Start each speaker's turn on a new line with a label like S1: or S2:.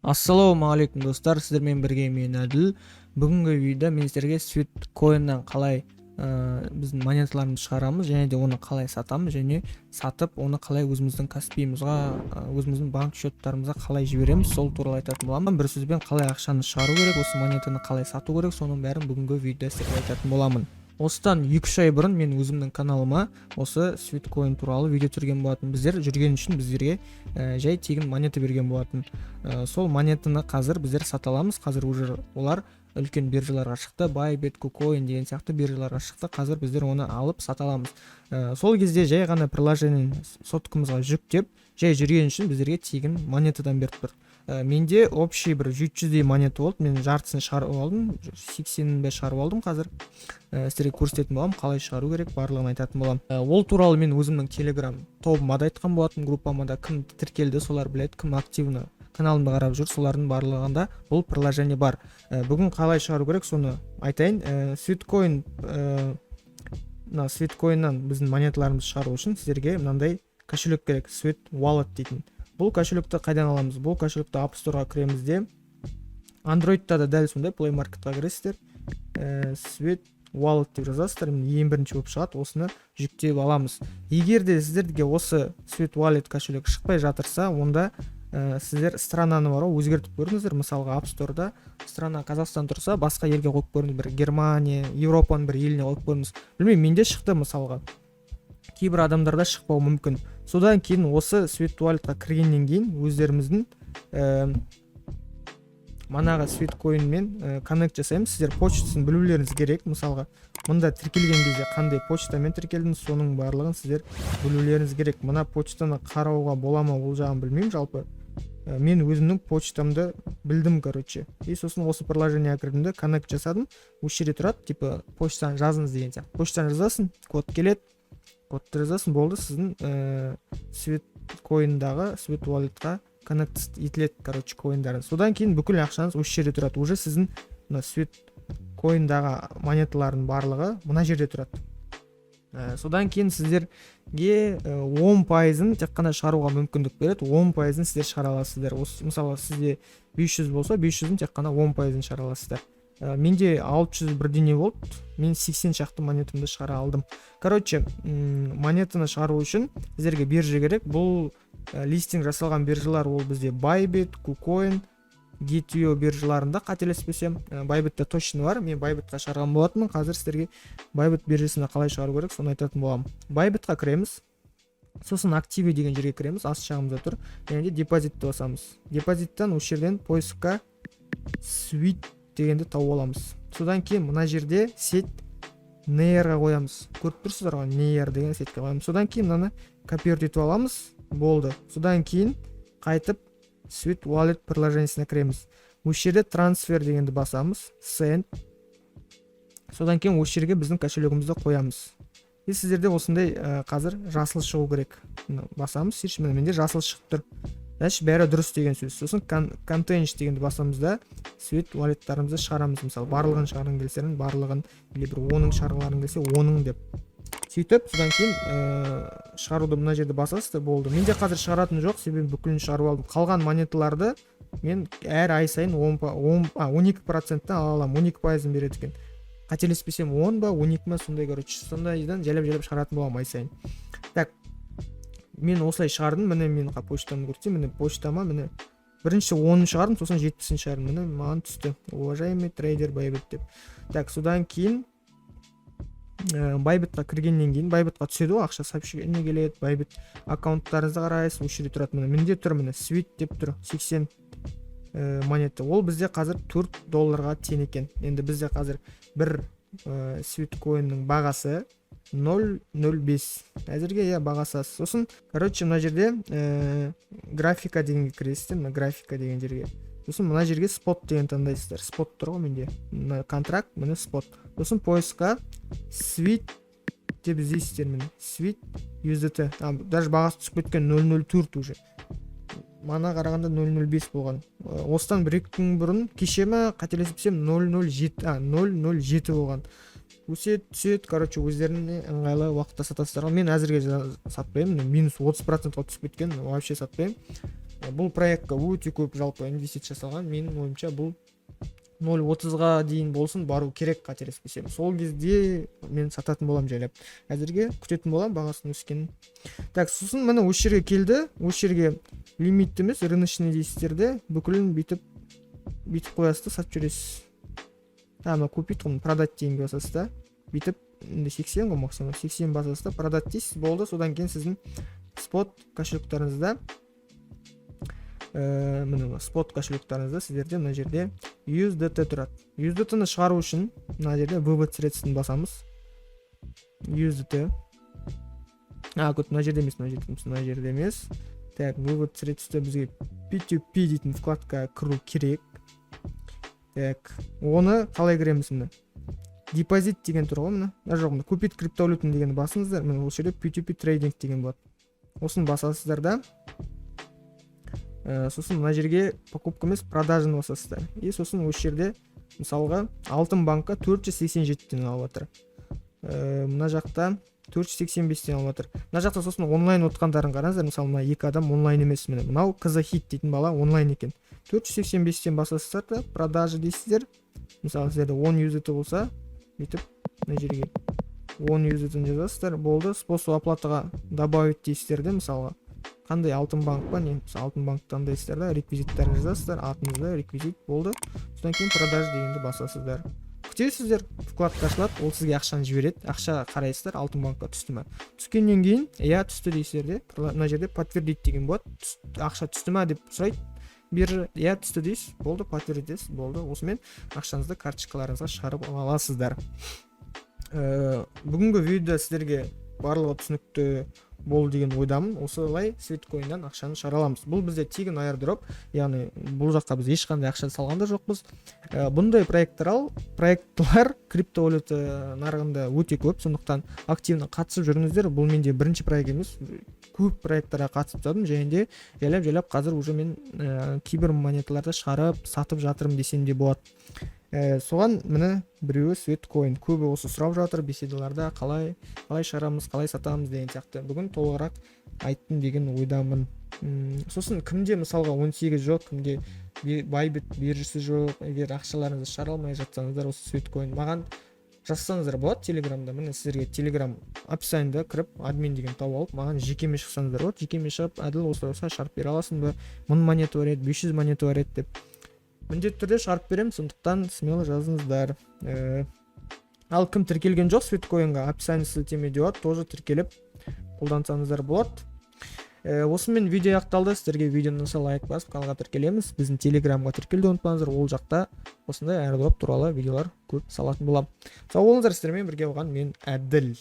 S1: Ассалаумағалейкум достар, сіздермен бірге мен Әділ. Бүгінгі видеода мен сіздерге Sweetcoin-нан қалай біздің монеталарымызды шығарамыз және де оны қалай сатамыз және сатып оны қалай өзіміздің каспиімізға, өзіміздің банк счеттарымызға қалай жібереміз, сол туралы айтатын боламын. Бір сөзбен қалай ақшаны шығару керек, осы монетаны қалай сату керек, соның бәрін бүгінгі видеода сіздерге айтатын боламын. Осыдан 2-3 ай бұрын мен өзімнің каналыма осы Sweetcoin туралы видео түсірген болатын. Біздер жүрген үшін біздерге жай тегін монета берген болатын. Сол монетаны қазір біздер сата аламыз. Қазір уже олар үлкен биржаларға шықты, Bybit, KuCoin деген сияқты биржаларға шықты. Қазір біздер оны алып сата аламыз. Сол кезде жай ғана приложениені соткамызға жүктеп, жай жүрген үшін біздерге тегін монетадан беріп тұр. Менде общий бір 700-дей монета болды. Мен жартысын шығарып алдым, 80-ді шығарып алдым. Қазір сіздерге көрсететін боламын, қалай шығару керек, барлығын айтатын боламын. Ол туралы мен өзімнің Telegram тобыма да айтқан болатын, группама да кім тіркелді, солар біледі, кім активны каналымды қарап жүр, солардың барлығында бұл приложение бар. Бүгін қалай шығару керек, соны айтайын. Sweetcoin-нан біздің монеталарымызды шығару үшін сіздерге мынандай кошелек керек, Sweet Wallet дейтін. Бұл кошелекті қайдан аламыз? Бұл кошелекті App Store-ға кіремізде, Android-та да дәл сондай Play Market-ға кіресіздер. Sweet Wallet деп жазасыздар, ең бірінші болып шығады, осыны жүктеп аламыз. Егер де сіздерге осы Sweet Wallet кошелек шықпай жатырса, онда сіздер странаны бар, өзгертіп көріңіздер. Мысалға App Store-да страна Қазақстан тұрса, басқа елге қойып көріңіз, бір Германия, Европаның бір еліне қойып көріңіз. Білмеймін, менде шықты мысалға. Кейбір адамдарда шықпау мүмкін. Содан кейін осы Sweet Wallet-қа кіргеннен кейін өздеріміздің манағы Sweetcoin-мен коннект жасаймыз. Сіздер почтасын білулеріңіз керек. Мысалға, мұнда тіркелген кезде қандай почтамен тіркелдіңіз, соның барлығын сіздер білулеріңіз керек. Мына почтаны қарауға бола ма, ол жағын білмеймін жалпы. Мен өзімнің почтамды білдім, короче. И сосын осы приложениеге кірдім, коннект жасадым. Осы жерде тұрады, типа почтаны жазыңыз деген сияқты. Почтаны жазасың, код келеді. Кодты жазасың, болды, сіздің Sweetcoin-дағы Sweet Wallet-қа коннект етіледі, короче, коиндарын. Содан кейін бүкіл ақшаңыз осы жерде тұрады. Уже сіздің Sweetcoin-дағы монеталардың барлығы мына жерде тұрады. Содан кейін сіздерге 10%-ын тек қана шығаруға мүмкіндік береді. 10%-ын сіздер шығара аласыздар. Мысалы, сізде 500 болса, 500-ын тек қана 10%-ын шығара аласыздар. Менде 600 бірдеңе болды, мен 80 шақты монетамды шығара алдым. Короче, монетаны шығару үшін сіздерге биржа керек. Бұл листинг жасалған биржалар, ол бізде Bybit, KuCoin, Gate.io биржаларында, қателеспесем. Bybit-та точно бар, мен Bybit-қа шығарған болатынмын. Қазір сіздерге Bybit биржасына қалай шығару керек, соны айтатын боламын. Bybit-қа кіреміз, сосын активе деген жерге кіреміз, ас жағымызда тұр, және де депозитті басамыз. Депозиттен осы жерден поискқа Sweet дегенді тауып аламыз. Содан кейін мына жерде сет Near-ға қоямыз. Көріп тұрсыздар ғой, Near деген сетке қоямыз. Содан кейін мынаны копировать етіп аламыз. Болды. Содан кейін қайтып Sweet Wallet приложениесіне кіреміз. Осы жерде трансфер дегенді басамыз. Send. Содан кейін осы жерге біздің кошелегімізді қоямыз. И сіздерде осындай қазір жасыл шығу керек. Басамыз, менде жасыл шығып тұр. Значит, бәрі дұрыс деген сөз. Сосын Containers дегенді басамыз да Sweet Wallet-тарымызды шығарамыз. Мысалы, барлығын шығарғың келсерін, барлығын, или бір 10-ың шығарғыларың келсе, 10-ың деп. Сөйтіп, содан кейін шығаруды мына жерде басасыздар, болды. Менде қазір шығаратын жоқ, себебі бүкілін шығарып алдым. Қалған монеталарды мен әр ай сайын 12%-тан ала аламын, 12%-ын береді екен. Қателеспесем 10 ба, 12 ма, сондай, короче, сондайдан жайлап шығаратын боламын ай сайын. Так, мен осылай шығардым, міне мен почтамды көрсетейін, міне почтама, міне бірінші 10-ын шығардым, сосын 70-ін шығардым, міне маған түсті. Уважаемый трейдер Bybit деп. Так, содан кейін Bybit-қа кіргеннен кейін Bybit-қа түседі ғой, ақша сообщение келеді, Bybit аккаунттарыңызды қарайсыз, осы жерде тұрады, міне тұр, міне Sweet деп тұр, 80 монета. Ол бізде қазір $4 тең екен. Енді бізде қазір бір Sweetcoin-ның бағасы 0.05. Әзірге бағасы аз. Сосын, короче, мына жерде графика дегенге кіресіздер, мына графика деген жерге. Сосын мына жерге спот деген таңдайсыздар. Спот тұр ғой менде. Мына контракт, міне спот. Сосын поискқа Sweet деп іздейсіздер, міне Sweet USDT. Даже бағасы түсіп кеткен 0.04 уже. Мана қарағанда 0.05 болған. Осыдан 1-2 күн бұрын, кеше ме қателеспесем 0.07 болған. Түсет, короче, өздеріне ыңғайлы уақытта сатасыздар. Мен әзірге сатпаймын, минус 30%-ға түсіп кеткен, вообще сатпаймын. Бул проектке өтө көп жалпы инвестиция жасалган. Менин оюмча бул 0.30-га дейин болсун баруу керек, кателеспесем. Сол кезде мен сататын болом жайлап. Азырге күтөтүн болом багасынын өскенин. Так, сосын мына ошол жерге келди. Ошол жерге лимит эмес, рыночный дейсиздер, бүкүлүн бүтүп коясыз да, сатып жүрөсүз. Мына купить, продать дегенге басасыз да. Бүтүп 80 го максимум 80 басасыз да, продать дейсиз, болду. Содан кийин сиздин спот кошелектарыңызда мына спот кошелектарыңызда сиздерде мына жерде USDT турат. USDT-ны чыгаруу үчүн мына жерде вывод средствын басамыз. USDT. Көт мына жерде эмес, Так, вывод средства бизге P2P дейтин вкладка кирүү керек. Так, оны калай киремиз мына? Депозит деген тур го мына. Жок, мына купить криптовалютаны дегенди басыңыздар. Мына ошол жерде P2P трейдинг деген болот. Осын басасыздар да. Сосын мына жерге покупка эмес, продажаны басасыздар. И сосын ошол жерде мисалга Алтын банкка 487 тен алып атыр. Мына жакта 485 тен алып атыр. Мына жакта сосын онлайн откандарын караңыздар. Мисалы мына эки адам онлайн эмес менен. Мынау Казахит дейтин бала онлайн экен. 485 тен басасыздар да, продажа дейсиздер. Мисалы сиздерде 10 USDT болса, бүтүп мына жерге 10 USDT жазасыздар. Болду. Способ оплатага добавить дейсиздер да, мисалга кандай Алтын банк ба, не, Алтын банк тандайсыздар да, реквизиттарын жазасыздар, атыңызды, реквизит болду. Содан кийин продаж дегенди басасыздар. Күтөсүздөр, вкладка ачылат, ол сизге акчаны жиберет, акча карайсыздар, Алтын банкка түстүмө. Түскөндөн кийин, түстү дейсиздер де, мына жерде подтвердить деген болот. Акча түстүмө деп сурайт. Бир түстү дейсиз, болду, подтвердитесиз, болду. Осумен акчаңызды карточкаларыңызга чыгарып аласыздар. Бүгүнкү видеодо сиздерге барлыгы түшүнүктүү болду деген ойдамын. Осылай Sweetcoin-дан акчаны чыгара аламыз. Бул бизде тегин airdrop, яғни бул жакка биз эч кандай акча салган да жокпуз. Bunday проекттер криптовалюта нарыгында өтө көп, сондуктан активно катышып жүрүңүздөр. Бул менде биринчи проект эмес, көп проекттерге катышып жатам, және де жайлап казыр уже мен кибер монеталарды чыгарып сатып жатырмын десем де болот. Соған міне біреуі Sweetcoin. Көбі осы сұрап жатыр беседаларда, қалай шығарамыз, қалай сатамыз деген сияқты. Бүгін толығырақ айттым деген ойдамын. Сосын кімде мысалға 18 жоқ, кімде Bybit биржасы жоқ, егер ақшаларыңызды шығара алмай жатсаңыздар, осы Sweetcoin маған жазсаңыздар болады Телеграмда. Міне сіздерге Телеграм описаниеда кіріп, админ деген тауып алып, маған жекеме шықсаңыздар болады. Жекеме шығып, әділ осылай шығарып бере аласың ба? 1000 монета бар еді, 500 монета бар еді деп міндетті түрде шығарып беремін, сондықтан смело жазыңыздар. Ал кім тіркелген жоқ Sweetcoin-ға, описание сілтемеде болады, тоже тіркеліп қолдансаңыздар болады. Осымен видео аяқталды. Сіздерге видеоны лайк басып каналға тіркелеміз. Біздің Телеграмға тіркелуді ұмытпаңыздар, ол жақта осындай airdrop туралы видеолар көп салатын боламын. Сау болыңыздар, сіздермен бірге болған мен Әділ.